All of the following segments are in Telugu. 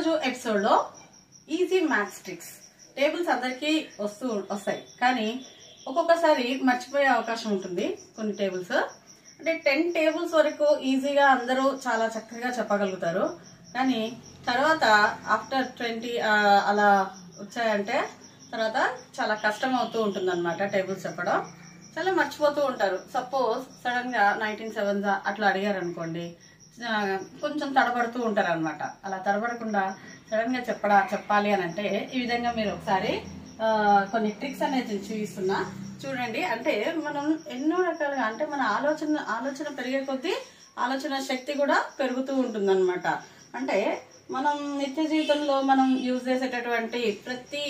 ఈరోజు ఎపిసోడ్లో ఈజీ మ్యాథ్స్ ట్రిక్స్. టేబుల్స్ అందరికీ వస్తాయి, కానీ ఒక్కొక్కసారి మర్చిపోయే అవకాశం ఉంటుంది. కొన్ని టేబుల్స్ అంటే 10 టేబుల్స్ వరకు ఈజీగా అందరూ చాలా చక్కగా చెప్పగలుగుతారు. కానీ తర్వాత ఆఫ్టర్ 20 అలా వచ్చాయంటే తర్వాత చాలా కష్టం అవుతూ ఉంటుంది అనమాట. టేబుల్స్ చెప్పడం చాలా మర్చిపోతూ ఉంటారు. సపోజ్ సడన్ గా 19/7 అట్లా అడిగారు అనుకోండి, కొంచెం తడబడుతూ ఉంటారు అనమాట. అలా తడబడకుండా సడన్ గా చెప్పాలి అని అంటే ఈ విధంగా మీరు ఒకసారి కొన్ని ట్రిక్స్ అనేది చూపిస్తున్నా చూడండి. అంటే మనం ఎన్నో రకాలుగా అంటే మన ఆలోచన పెరిగే కొద్దీ ఆలోచన శక్తి కూడా పెరుగుతూ ఉంటుంది అనమాట. అంటే మనం నిత్య జీవితంలో మనం యూజ్ చేసేటటువంటి ప్రతి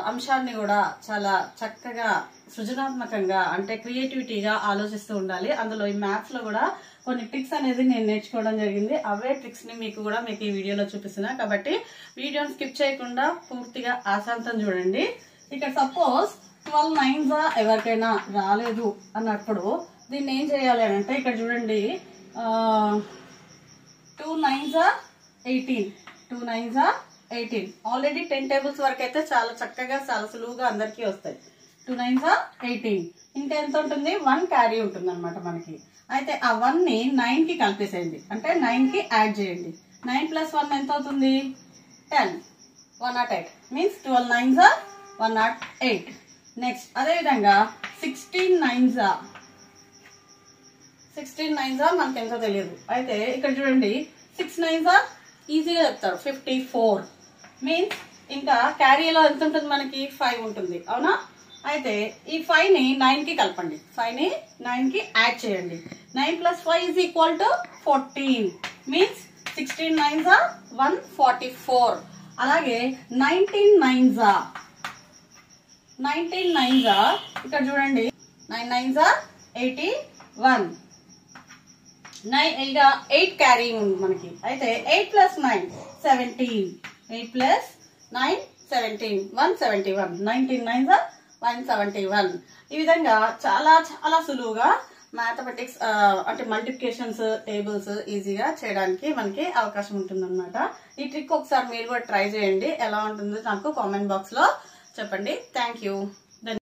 అంశాన్ని కూడా చాలా చక్కగా సృజనాత్మకంగా అంటే క్రియేటివిటీగా ఆలోచిస్తూ ఉండాలి. అందులో ఈ మ్యాథ్స్ లో కూడా కొన్ని ట్రిక్స్ అనేది నేను నేర్చుకోవడం జరిగింది. అవే ట్రిక్స్ ని మీకు ఈ వీడియోలో చూపిస్తున్నా. కాబట్టి వీడియోని స్కిప్ చేయకుండా పూర్తిగా ఆశాంతం చూడండి. ఇక్కడ సపోజ్ 12 9s ఎవరికైనా రాలేదు అన్నప్పుడు దీన్ని ఏం చేయాలి అంటే ఇక్కడ చూడండి, 2 9s 18, 2 9s 18. ఆల్రెడీ 10 టేబుల్స్ వరకు అయితే చాలా చక్కగా చాలా సులువుగా అందరికీ వస్తాయి. 2 9s 18. ఇంకా ఎంత ఉంటుంది? 1 క్యారీ ఉంటుంది అనమాట మనకి. అయితే ఆ 1 ని 9 కి కలిపేసేయండి, అంటే 9 కి యాడ్ చేయండి. 9 + 1 ఎంత అవుతుంది? 10. 108 మీన్స్ 12 9s 108. నెక్స్ట్ అదే విధంగా 16 9s మనకి ఎంతో తెలియదు. అయితే ఇక్కడ చూడండి 6 9s ఈజీగా చెప్తారు. 54 మీన్స్ ఇంకా క్యారీలో ఎంత ఉంటుంది మనకి? 5 ఉంటుంది, అవునా? అయితే ఈ 5 ని 9 కి కలపండి. 5 ని 9 కి యాడ్ చేయండి. 9 + 5 = 14 మీన్స్ 16 9s 144. అలాగే 19 9s ఇక్కడ చూడండి, 9 9s 81. 9 8 క్యారీ ఉంది మనకి. అయితే 8 + 9 17. 8 + 9 17 171. 19 9s 171. ఈ విధంగా చాలా చాలా సులువుగా మ్యాథమెటిక్స్ అంటే మల్టిప్లికేషన్స్ టేబుల్స్ ఈజీగా చేయడానికి మనకి అవకాశం ఉంటుంది అనమాట. ఈ ట్రిక్ ఒకసారి మీరు కూడా ట్రై చేయండి. ఎలా ఉంటుందో నాకు కామెంట్ బాక్స్ లో చెప్పండి. Thank you.